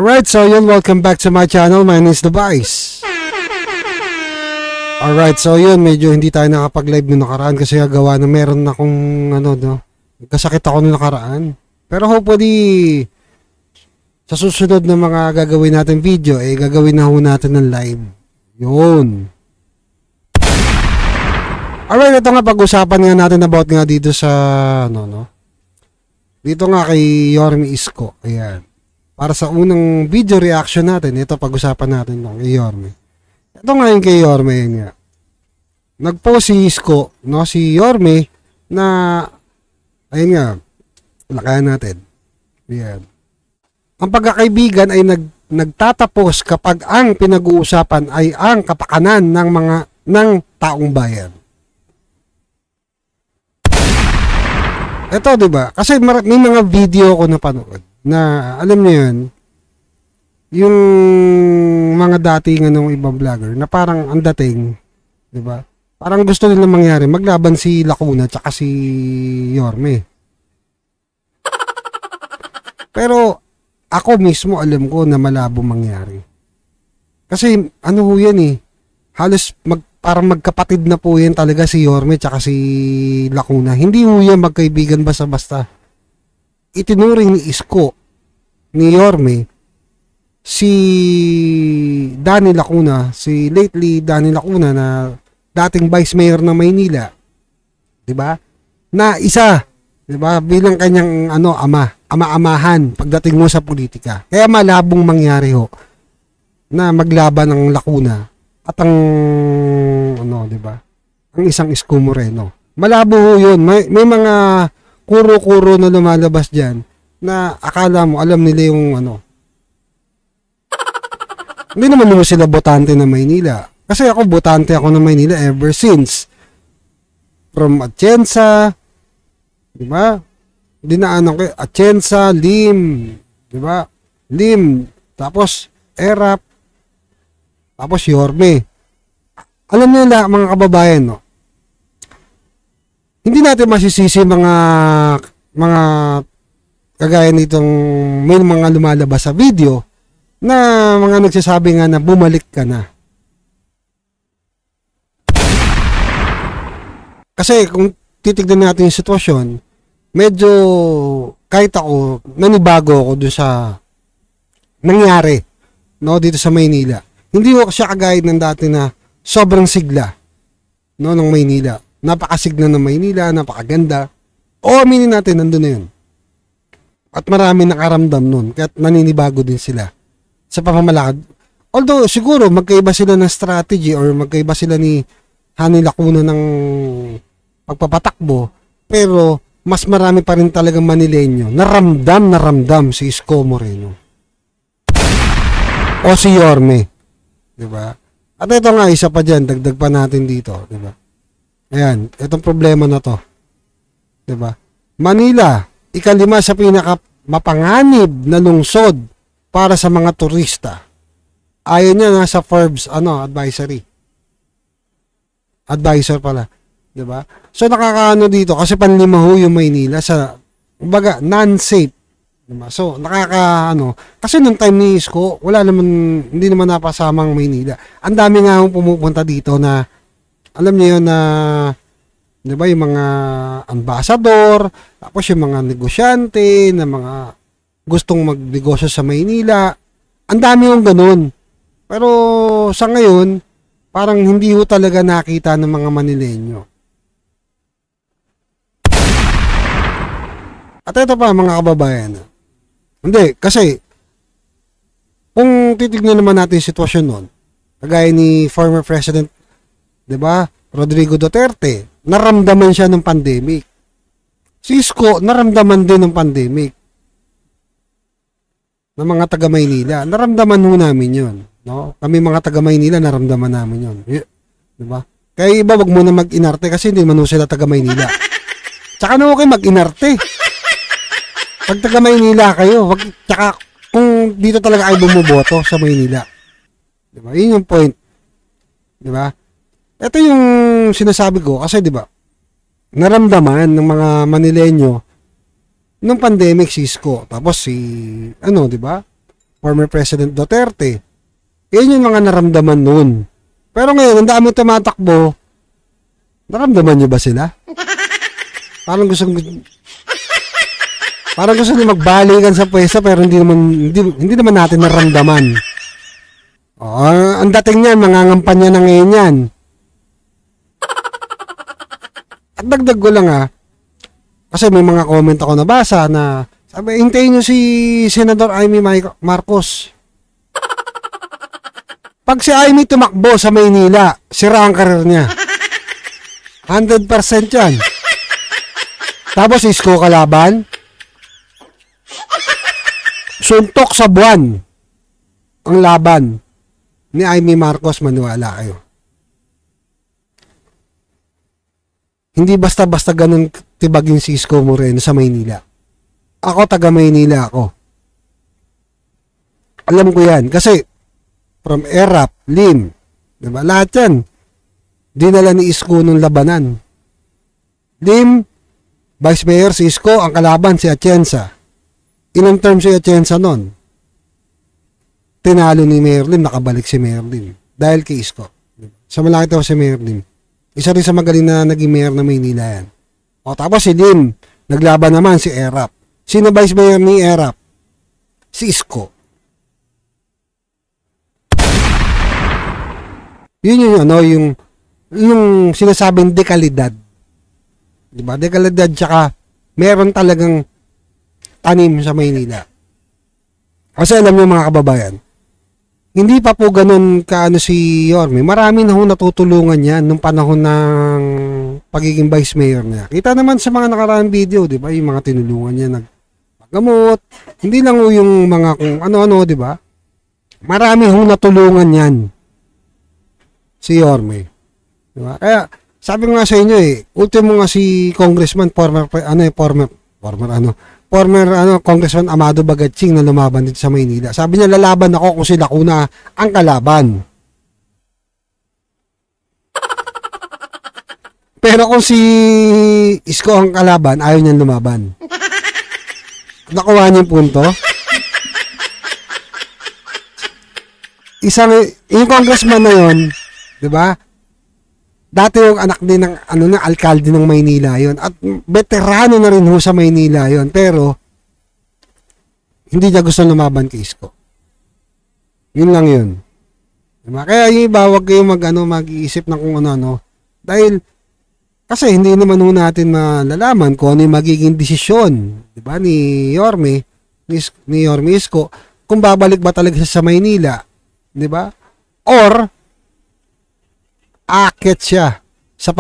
Alright, so yun, welcome back to my channel. My name is The Vice. Alright, so yun, medyo hindi tayo nakapag-live nung nakaraan kasi gawa na meron akong kasakit ako nung nakaraan. Pero hopefully sa susunod na mga gagawin natin video, gagawin na ho natin ng live. Yun. Alright, ito nga pag-usapan nga natin about nga dito sa dito nga kay Yorme Isko. Ayan. Para sa unang video reaction natin, ito pag-usapan natin ng kay Yorme. Ito nga yung kay Yorme, yun nga. Nag-post si Isko, si Yorme, na, ayun nga, lakayan natin. Ayan. Ang pagkakaibigan ay nagtatapos kapag ang pinag-uusapan ay ang kapakanan ng taong bayan. Ito, 'di ba? Kasi may mga video ko napanood na alam niyo 'yun, yung mga dating ibang vlogger na parang ang dating, 'di ba? Parang gusto nilang mangyari, maglaban si Lacuna at si Yorme. Pero ako mismo alam ko na malabo mangyari. Kasi ho yan halos parang magkapatid na po yan talaga si Yorme tsaka si Lacuna. Hindi ho yan magkaibigan basta-basta. Itinuring ni Isko, ni Yorme, si Danny Lacuna, si lately Danny Lacuna na dating Vice Mayor ng Maynila, 'di ba? Na isa, 'di ba, bilang kanyang ama-amahan pagdating mo sa politika. Kaya malabong mangyari ho na maglaban ng Lacuna at ang 'di ba? Ang isang Isko Moreno. Malabo ho 'yun. May mga kuro-kuro na lumalabas diyan na akala mo alam nila yung Hindi naman mo sila botante ng Maynila. Kasi ako botante ako ng Maynila ever since. From Atienza, 'di ba? Dinaanan ko Atienza, Lim, 'di ba? Lim, tapos Erap, tapos Yorme. Alam nila mga kababayan, hindi natin masisisi mga kagaya nitong may mga lumalabas sa video na mga nagsasabi nga na bumalik ka na. Kasi kung titignan natin yung sitwasyon, medyo kahit ako, nanibago ako doon sa nangyari dito sa Maynila. Hindi ko siya kagaya ng dati na sobrang sigla ng Maynila. Napakasigla ng Maynila, napakaganda. Aminin natin, nandun na yun. At marami nakaramdam nun, kaya naninibago din sila sa pamamalakad. Although, siguro, magkaiba sila ng strategy or magkaiba sila ni Hani Lacuna ng pagpapatakbo, pero mas marami pa rin talagang Manileño na ramdam si Isko Moreno o si Yorme, 'di ba? At ito nga isa pa diyan, dagdag pa natin dito, 'di ba? Ayan, itong problema na 'to. 'Di ba? Manila, ikalima sa pinaka mapanganib na lungsod para sa mga turista. Ayon niya nga sa Forbes advisor pala, 'di ba? So nakakaano dito kasi panlima ho yung Maynila sa kumbaga non-safe, 'di ba? So kasi nung time ni Isko, hindi naman napasamang Maynila. Ang dami nga hong pumupunta dito na alam niyo yun na 'di ba, yung mga ambassador, tapos yung mga negosyante na mga gustong magnegosyo sa Maynila. Ang dami hong ganun. Pero sa ngayon, parang hindi ho talaga nakita ng mga Manileño. At ito pa mga kababayan. Hindi, kasi kung titignan naman natin yung sitwasyon nun, kagaya ni former President, 'di ba, Rodrigo Duterte, naramdaman siya ng pandemic. Si Isko, naramdaman din ng pandemic. Ng mga taga Maynila, naramdaman ho namin 'yon, Kami mga taga Maynila, naramdaman namin 'yon. 'Di ba? Kaya iba wag mo na mag-inarte kasi hindi man sila taga Maynila. Tsaka na okay mag-inarte. Pag taga Maynila kayo, tsaka kung dito talaga ay bumuboto sa Maynila. 'Di ba? 'Yun yung point. 'Di ba? Ito yung sinasabi ko kasi 'di ba? Naramdaman ng mga Manileño nung pandemic si Isko. Tapos 'di ba? former President Duterte. Yan yung mga naramdaman noon. Pero ngayon, ang dami tumatakbo, naramdaman niyo ba sila? Parang gusto nyo magbalikan sa pwesto pero hindi naman natin naramdaman. Ang dating niyan, mangangampanya na ngayon yan. At dagdag ko lang kasi may mga comment ako nabasa na sabi, hintayin nyo si Senador Amy Marcos. Pag si Amy tumakbo sa Maynila, sira ang karir niya. 100% yan. Tapos Isko kalaban, suntok sa buwan ang laban ni Amy Marcos, maniwala kayo. Hindi basta-basta ganun tibagin si Isko Moreno sa Maynila. Ako, taga Maynila ako. Alam ko yan. Kasi, from ERAP, LIM, diba? Lahat yan. Dinala ni Isko nung labanan. LIM, Vice Mayor si Isko, ang kalaban si Atienza. Ilang term si Atienza nun? Tinalo ni Mayor Lim, nakabalik si Mayor Lim. Dahil kay Isko. Sa malaki daw si Mayor Lim. Isa rin sa magaling na naging mayor na Maynila yan. O tapos si Lim, naglaban naman si ERAP. Sino Vice Mayor ni ERAP? Si Isko. Yun yung sinasabing dekalidad. Diba? Dekalidad tsaka meron talagang tanim sa Maynila. Kasi alam niyo mga kababayan, hindi pa po ganun kaano si Yorme. Marami na ho natutulungan yan nung panahon ng pagiging vice mayor niya. Kita naman sa mga nakaraang video, di ba? Yung mga tinulungan niya nagpagamot. Hindi lang ho yung mga kung ano-ano, di ba? Marami ho natulungan yan si Yorme. Di ba? Kaya sabi ko nga sa inyo ultimo nga si Congressman former Congressman Amado Bagatsing na lumaban dito sa Maynila. Sabi niya, lalaban ako kung si Lacuna ang kalaban. Pero kung si Isko ang kalaban, ayaw niyang lumaban. Nakuha niyo yung punto? Yung congressman na yun, di ba? Dati yung anak din ng alkalde ng Maynila yon at veterano na rin ho sa Maynila yon, pero hindi niya gusto lumaban kay Isko. Yun lang yun. Diba? Kaya yung iba, wag kayong mag-iisip ng kung ano. Dahil kasi hindi naman ho natin malalaman kung ano yung magiging desisyon, diba, ni Yorme Isko, kung babalik ba talaga siya sa Maynila, diba? Or aakyat siya sa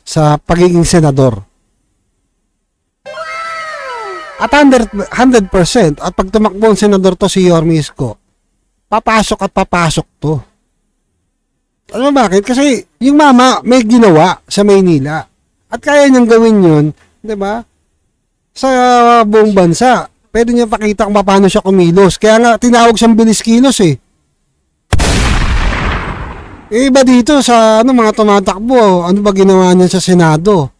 sa pagiging senador. At 100% at pag tumakbo ang senador to si Yorme Isko, papasok to. Alam mo bakit? Kasi yung mama may ginawa sa Maynila at kaya niyang gawin yun, di ba? Sa buong bansa. Pwede niya pakita kung paano siya kumilos. Kaya nga tinawag siyang bilis kilos Iba dito sa mga tumatakbo, ano ba ginawa niya sa Senado?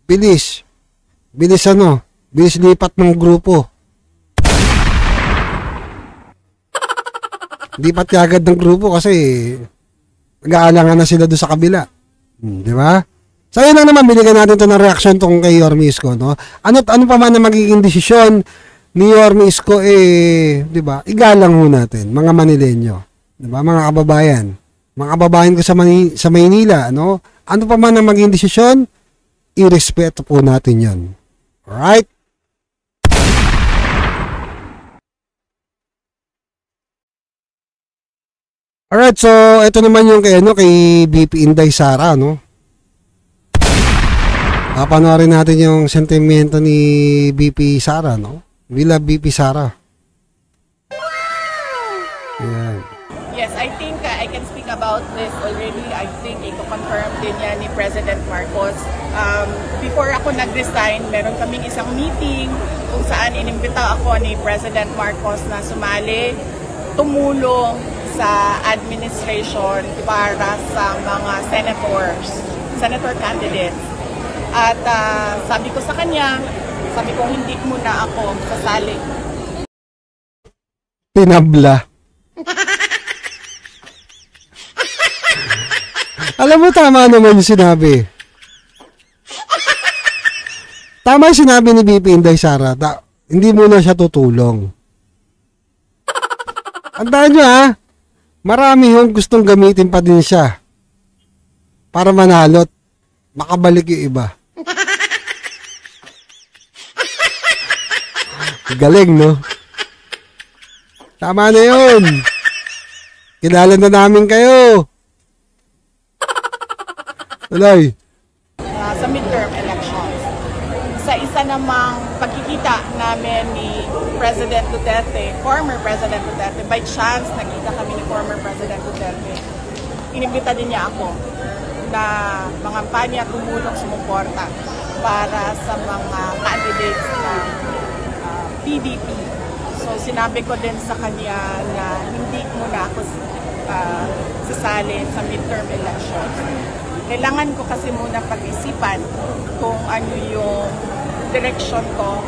Bilis lipat ng grupo. Lipat kagad ng grupo kasi nag-aalangan na sila doon sa kabila. Di ba? So yun lang naman, binigyan natin ito ng reaction tungkol kay Yorme Isko, no? Ano pa man na magiging desisyon ni Yorme Isko, di ba? Igalang ho natin, mga Manileño. Di ba? Mga kababayan ko sa Maynila, no? Ano pa man ang maging desisyon, irespeto po natin yan. Alright? Alright, so ito naman yung kay BP Inday Sara, no? Papanoorin natin yung sentimento ni BP Sara, no? We love BP Sara. Yan. Yes, I think I can speak about this already. I think i-confirm din yan ni President Marcos. Before ako nag-resign, meron kaming isang meeting kung saan inimbita ako ni President Marcos na sumali, tumulong sa administration para sa mga senator candidates. At sabi ko sa kanya, hindi muna ako sasali. Tinabla. Alam mo, tama naman yung sinabi. Tama yung sinabi ni BP Inday Sara. Hindi muna siya tutulong. Andaan nyo ha, marami hong gustong gamitin pa din siya para manalot, makabalik yung iba. Galing, no? Tama na yun. Kilala na namin kayo. Tuloy. Sa midterm elections. Sa isa namang pagkikita namin ni President Duterte, former President Duterte, by chance nakita kami ni former President Duterte, inimbita din niya ako na mangampanya, tumulong, sumuporta para sa mga candidates ng PDP. So sinabi ko din sa kanya na hindi muna ako sasali sa midterm elections. Kailangan ko kasi muna pag-isipan kung ano yung direction ko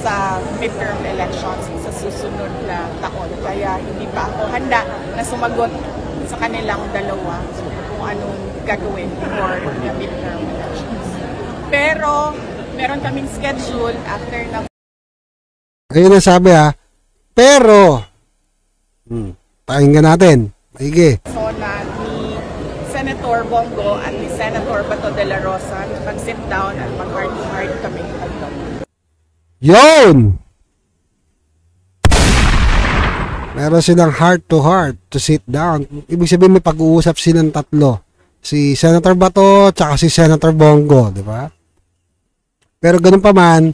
sa midterm elections sa susunod na taon. Kaya hindi pa ako handa na sumagot sa kanilang dalawa kung anong gagawin for the midterm elections. Pero meron kaming schedule after na. Ayun na sabi ha. Pero, pakinggan natin. Maigi. So na ni Senator Bongo at ni Senator Bato de la Rosa mag-sit down at mag-heart-to-heart kami. Yun! Meron silang heart-to-heart to sit down. Ibig sabihin may pag-uusap silang tatlo. Si Senator Bato tsaka si Senator Bongo, di ba? Pero ganun pa man,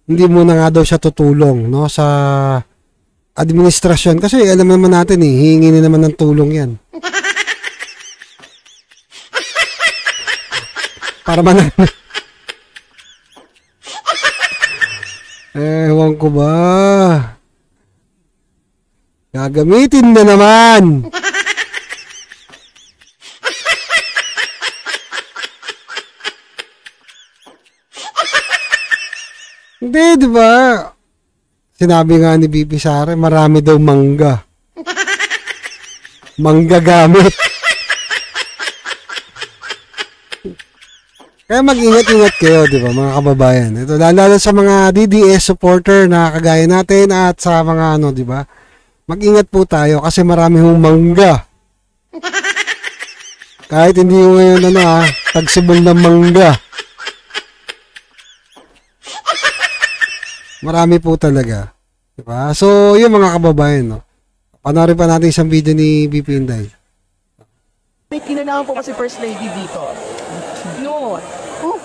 hindi muna nga daw siya tutulong, no, sa administrasyon. Kasi alam naman natin hihingi na naman ng tulong yan. Para man ewan ko ba. Gagamitin na naman. Hindi, di ba? Sinabi nga ni BP Sara, marami daw mangga. Mangga gamit. Kaya mag-ingat-ingat kayo, di ba, mga kababayan. Ito, lalo sa mga DDS supporter na kagaya natin at sa mga ano, di ba? Mag-ingat po tayo kasi marami hong mangga. Kahit hindi mo ngayon tagsibol ng mangga. Marami po talaga. Diba? So, yung mga kababayan, no? Panoorin pa natin isang video ni BP Inday. May kinalaman po kasi First Lady dito. No.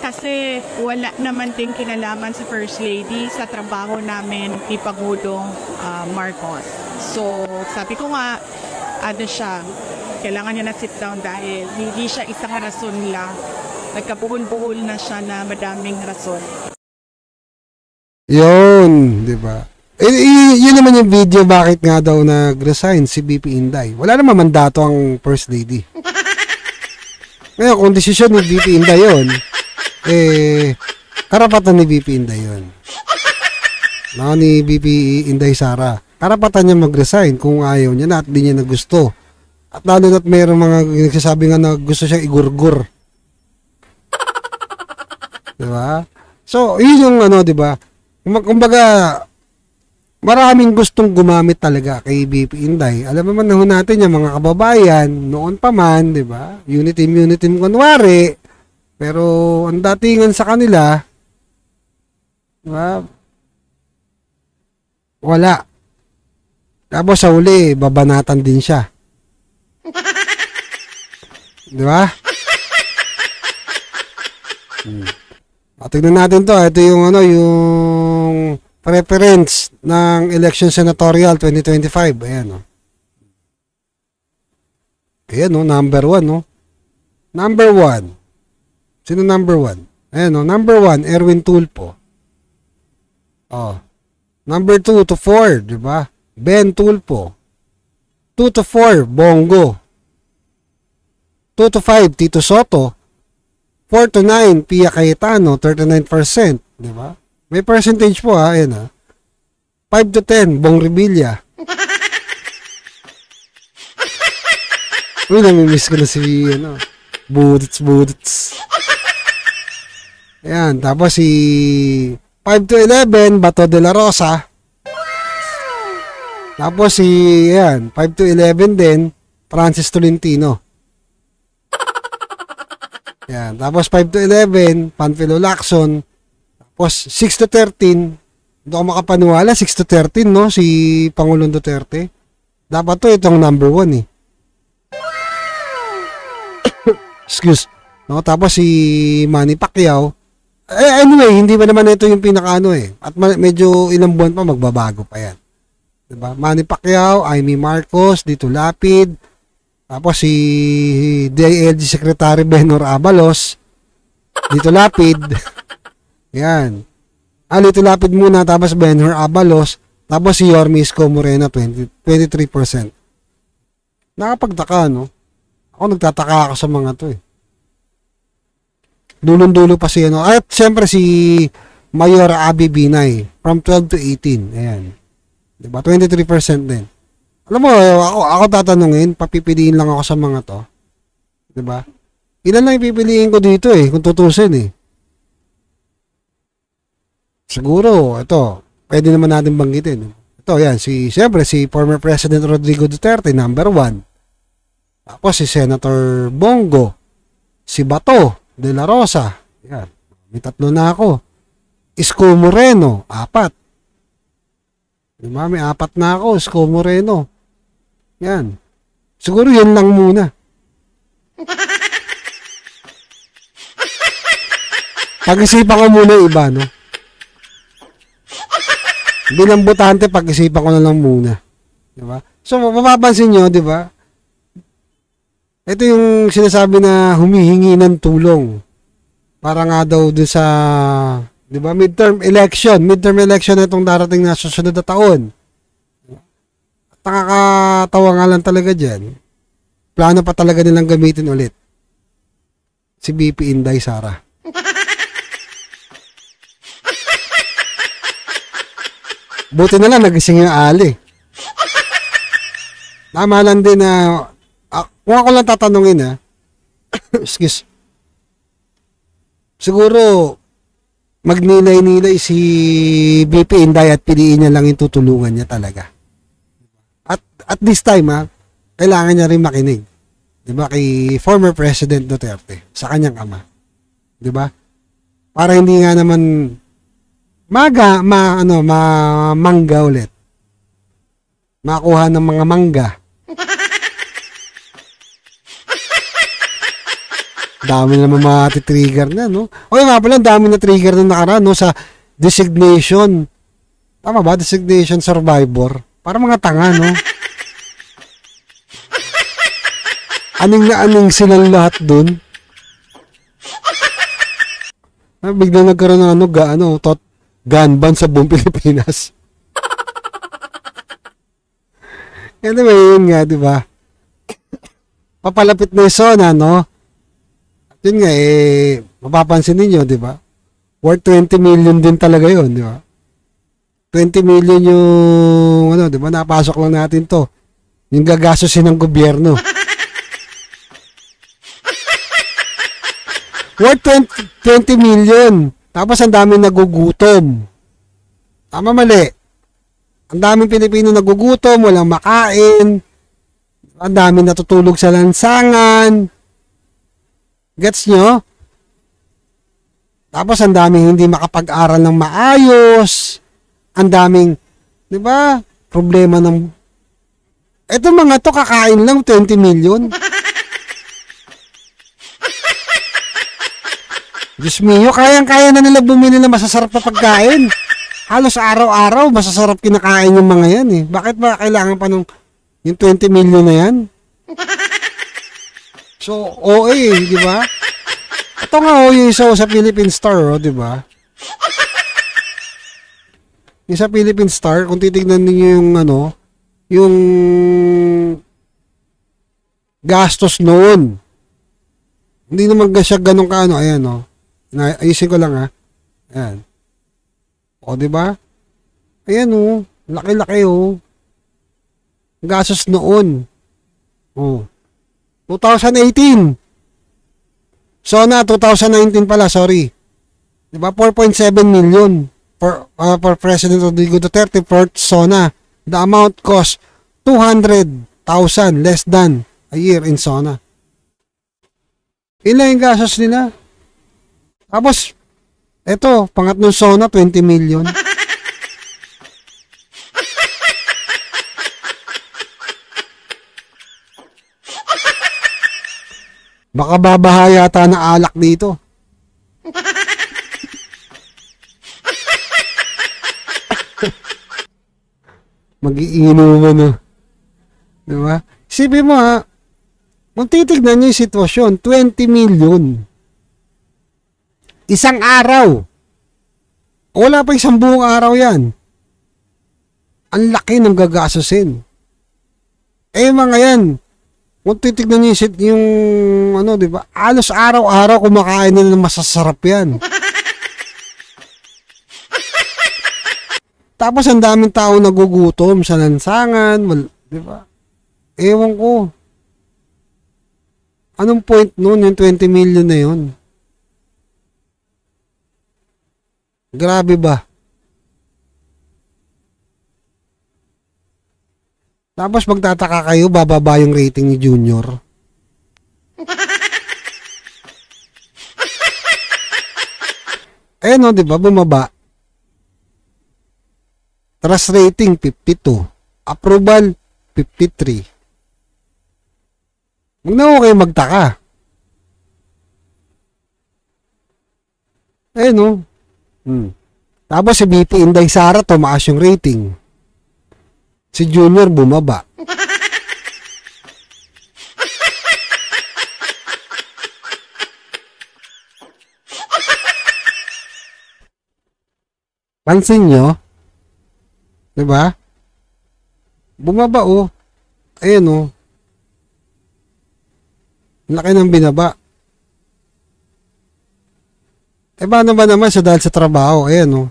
Kasi wala naman din kinalaman si First Lady sa trabaho namin ni Pangulong Marcos. So, sabi ko nga, kailangan niya na sit down dahil hindi siya isang rason lang. Nagkapuhol-puhol na siya na madaming rason. Yun, di ba? Yun naman yung video bakit nga daw nag-resign si BP Inday. Wala naman mandato ang First Lady. Ngayon, kung desisyon ni BP Inday yun, karapatan ni BP Inday yun. No, ni BP Inday Sara. Karapatan niya mag-resign kung ayaw niya na at di niya na gusto. At lalo na't mayroong mga nagsasabi nga na gusto siya igurgur. Diba? So, yun yung di ba? Kumbaga, maraming gustong gumamit talaga kay BP Inday. Alam naman natin yung mga kababayan, noon pa man, di ba? Unity kunwari. Pero, ang datingan sa kanila, di ba? Wala. Tapos sa uli, babanatan din siya. Di ba? Tignan natin to. Ito yung yung preference ng election senatorial 2025. Ayan, Ayan, number 1, Number 1. Sino number 1? Ayan, number 1, Erwin Tulfo. Number 2 to 4, di ba? Ben Tulfo. 2 to 4, Bongo. 2 to 5, Tito Soto. 4 to 9, Pia Cayetano, 39%, di ba? May percentage po ayan 5 to 10, Bong Revilla. Uy, namimiss ko na si, ano, Budots. Ayan, tapos si 5 to 11, Bato de la Rosa. Tapos si, ayan, 5 to 11 din, Francis Tolentino. Ayan, tapos 5 to 11, Panfilo Lacson. Tapos 6 to 13, hindi ako makapaniwala, 6 to 13, no, si Pangulong Duterte. Dapat to itong number 1 eh. Excuse. No, tapos si Manny Pacquiao. Anyway, hindi ba naman ito yung pinakaano eh. At medyo ilang buwan pa magbabago pa yan. Diba? Manny Pacquiao, Amy Marcos, Dito Lapid. Tapos si DILG Secretary Benhur Abalos. Dito Lapid. Yan. Dito Lapid muna, tapos Benhur Abalos. Tapos si Yorme Isko Moreno, 23%. Nakapagtaka, no? Ako nagtataka ako sa mga to eh. Dulong-dulo pa siya, no? At siyempre si Mayor Abby Binay from 12 to 18. Ayan. Diba? 23% din. Alam mo, ako tatanungin, papipiliin lang ako sa mga to. Diba? Ilan lang ipipiliin ko dito eh, kung tutusin eh. Siguro, ito, pwede naman natin banggitin. Ito, yan, siyempre, si former President Rodrigo Duterte, number 1. Tapos si Senator Bongo, si Bato de la Rosa, yan, may 3 na ako. Isko Moreno, 4. Diba? May 4 na ako, Isko Moreno. Yan. Siguro yun lang muna. Pag-isipan ko muna yung iba, no? Bilang botante, pag-isipan ko na lang muna. Diba? So, mapapansin nyo, diba? Ito yung sinasabi na humihingi ng tulong. Para nga daw doon sa, di ba, midterm election na itong darating na susunod na taon. At nakakatawa nga lang talaga dyan. Plano pa talaga nilang gamitin ulit. Si BP Inday Sara. Buti na lang nagising yung Ali. Tama lang din na kung ako lang tatanungin ha, excuse, siguro magnilay-nilay si BP Inday at piliin niya lang yung tutulungan niya talaga. At this time ha, kailangan niya rin makinig. Diba? Kay former President Duterte, sa kanyang ama. Diba? Para hindi nga naman mangga ulit. Makuha ng mga mangga. Dami naman mati-trigger na, no? Okay nga pala, dami na trigger na nakaraan, no? Sa designation. Tama ba? Designation survivor. Para mga tanga, no? Aning na aning silang lahat dun. Biglang nagkaroon ng gun ban sa buong Pilipinas. Anyway, yun nga, di ba? Papalapit na yung zona, no? Yun nga, mapapansin ninyo, di ba? Worth 20 million din talaga yun, di ba? 20 million yung, di ba, napasok lang natin to. Yung gagastusin ng gobyerno. Worth 20 million. Tapos ang daming nagugutom. Tama mali. Ang daming Pilipino nagugutom, walang makain. Ang daming natutulog sa lansangan. Gets nyo? Tapos ang daming hindi makapag-aral ng maayos. Ang daming, di ba, problema ng... Eto mga to, kakain lang 20 million. Diyos mio, kayang-kaya na nila bumili ng masasarap na pagkain. Halos araw-araw, masasarap kinakain yung mga yan eh. Bakit ba kailangan pa yung 20 million na yan? So, di ba? Ito nga yung isa sa Philippine Star, di ba? Yung sa Philippine Star, kung titignan niyo yung yung gastos noon. Hindi naman siya ganun kaano, ayan ayusin ko lang ha. Ayan. O, di ba? Ayan laki-laki gastos noon. 2018. Sona, 2019 pala, sorry. Diba? 4.7 million for President Rodrigo Duterte for Sona. The amount cost 200,000 less than a year in Sona. Ilan yung gastos nila? Tapos, eto, pangatlong Sona, 20 million. Baka babaha yata na alak dito. Mag-iinuman na. Diba? Isipin mo ha, kung titignan nyo yung sitwasyon, 20 million. Isang araw. Wala pa isang buong araw yan. Ang laki ng gagastusin. Mga yan, kung titignan nyo yung ano, diba? Alos araw-araw kumakain nila ng masasarap yan. Tapos ang daming tao nagugutom sa lansangan, diba? Ewan ko. Anong point nun, yung 20 million na yun? Grabe ba? Tapos magtataka kayo, bababa yung rating ni Junior. No, di ba? Bumaba. Trust rating, 52. Approval, 53. Huwag na ako kayo magtaka. No. Tapos si BP Inday Sara, tumaas yung rating. Si Junior bumaba. Pansin nyo? Diba? Bumaba Ayan laki ng binaba. Paano ba naman siya dahil sa trabaho? Ayan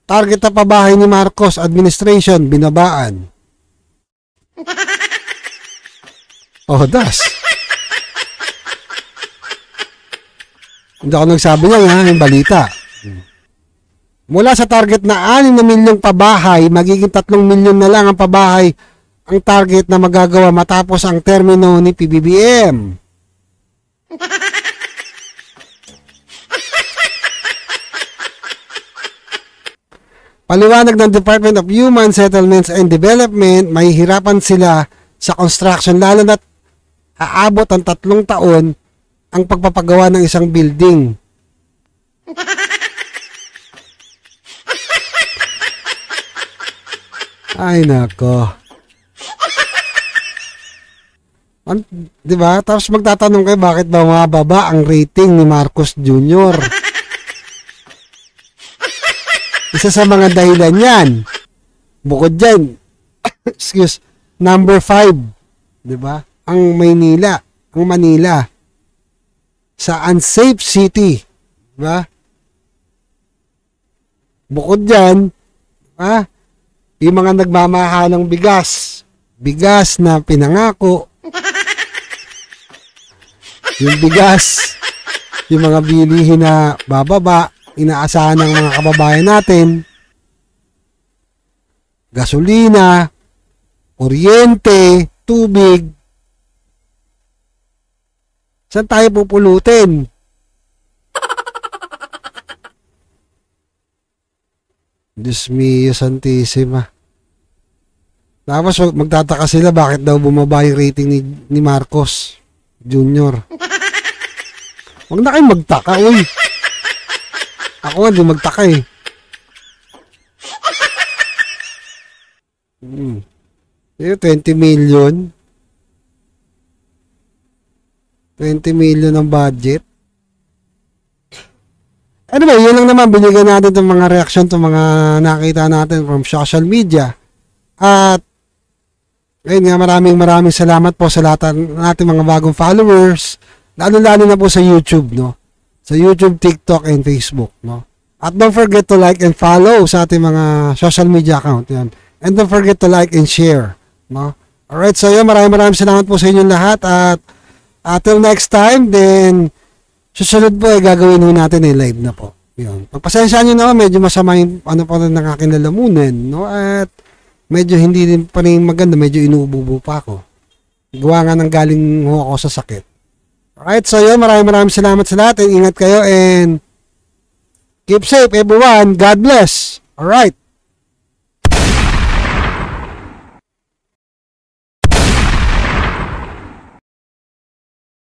Target na pabahay ni Marcos administration, binabaan. Das. Hindi ako nagsabi niya yung balita. Mula sa target na 6 na milyong pabahay, magiging 3 milyon na lang ang pabahay ang target na magagawa matapos ang termino ni PBBM. Paliwanag ng Department of Human Settlements and Development, may hirapan sila sa construction lalo na't aabot ang 3 taon ang pagpapagawa ng isang building. Ay nako. Diba? Tapos magtatanong kayo bakit ba mababa ang rating ni Marcos Jr. Isa sa mga dahilan yan. Bukod dyan, number 5, diba? Ang Manila, sa unsafe city, diba? Bukod dyan, yung mga nagmamahalang bigas na pinangako, yung bigas, yung mga bilihin na bababa, inaasahan ng mga kababayan natin, gasolina, kuryente, tubig, saan tayo pupulutin? Diyos mio santissima. Tapos magtataka sila bakit daw bumaba yung rating ni Marcos Jr. Huwag na kayong magtaka, uy. Ako nga, di magtaka eh. Yung 20 million. 20 million ang budget. Anyway, yun lang naman. Binigyan natin itong mga reaction, itong mga nakita natin from social media. At ayun nga, maraming salamat po sa lahat natin mga bagong followers. Lalo na po sa YouTube, no? Sa YouTube, TikTok, and Facebook, no? At don't forget to like and follow sa ating mga social media account, yan. And don't forget to like and share, no? Alright, so yun, maraming salamat po sa inyong lahat at till next time, then susunod po gagawin ho natin live na po. Yun. Pagpasensya nyo naman, medyo masama yung ano po ng aking lalamunan, no? At medyo hindi din pa rin maganda, medyo inuubo pa ako. Gawa nga ng galing ho ako sa sakit. Alright, so yun, maraming salamat sa lahat, and ingat kayo, and keep safe everyone. God bless. Alright.